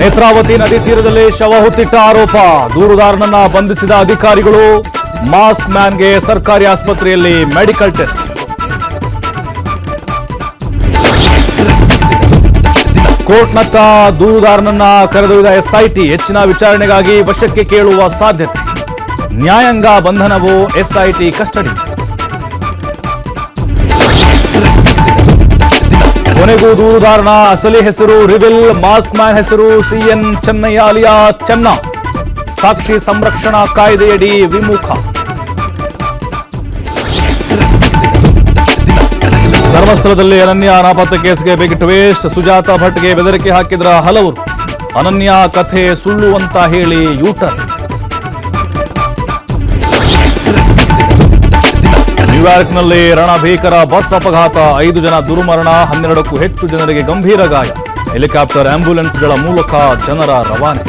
ನೇತ್ರಾವತಿ ನದಿ ತೀರದಲ್ಲಿ ಶವ ಹುಟ್ಟಿಟ್ಟ ಆರೋಪ, ದೂರುದಾರನನ್ನ ಬಂಧಿಸಿದ ಅಧಿಕಾರಿಗಳು. ಮಾಸ್ಕ್ ಮ್ಯಾನ್ಗೆ ಸರ್ಕಾರಿ ಆಸ್ಪತ್ರೆಯಲ್ಲಿ ಮೆಡಿಕಲ್ ಟೆಸ್ಟ್. ಕೋರ್ಟ್ನತ್ತ ದೂರುದಾರನನ್ನ ಕರೆದೊಯ್ದ ಎಸ್ಐಟಿ, ಹೆಚ್ಚಿನ ವಿಚಾರಣೆಗಾಗಿ ವಶಕ್ಕೆ ಕೇಳುವ ಸಾಧ್ಯತೆ. ನ್ಯಾಯಾಂಗ ಬಂಧನವು ಎಸ್ಐಟಿ ಕಸ್ಟಡಿ. ಕೊನೆಗೂ ದೂರುದಾರನ ಅಸಲಿ ಹೆಸರು ರಿವಿಲ್, ಮಾಸ್ಕ್ ಮ್ಯಾನ್ ಹೆಸರು ಸಿಎನ್ ಚೆನ್ನಯ್ಯ ಅಲಿಯಾಸ್ ಚೆನ್ನ. ಸಾಕ್ಷಿ ಸಂರಕ್ಷಣಾ ಕಾಯ್ದೆಯಡಿ ವಿಮುಖ. ಧರ್ಮಸ್ಥಳದಲ್ಲಿ ಅನನ್ಯ ನಾಪತ್ತೆ ಕೇಸ್ಗೆ ಬಿಗ್ ಟ್ವಿಸ್ಟ್. ಸುಜಾತಾ ಭಟ್ಗೆ ಬೆದರಿಕೆ ಹಾಕಿದ್ರ ಹಲವರು. ಅನನ್ಯ ಕಥೆ ಸುಳ್ಳು ಅಂತ ಹೇಳಿ ಯೂಟರ್ನ್. ನ್ಯೂಯಾರ್ಕ್ನಲ್ಲಿ ರಣಭೀಕರ ಬಸ್ ಅಪಘಾತ, 5 ಜನ ದುರ್ಮರಣ, 12ಕ್ಕೂ ಹೆಚ್ಚು ಜನರಿಗೆ ಗಂಭೀರ ಗಾಯ. ಹೆಲಿಕಾಪ್ಟರ್ ಆಂಬ್ಯುಲೆನ್ಸ್ಗಳ ಮೂಲಕ ಜನರ ರವಾನೆ.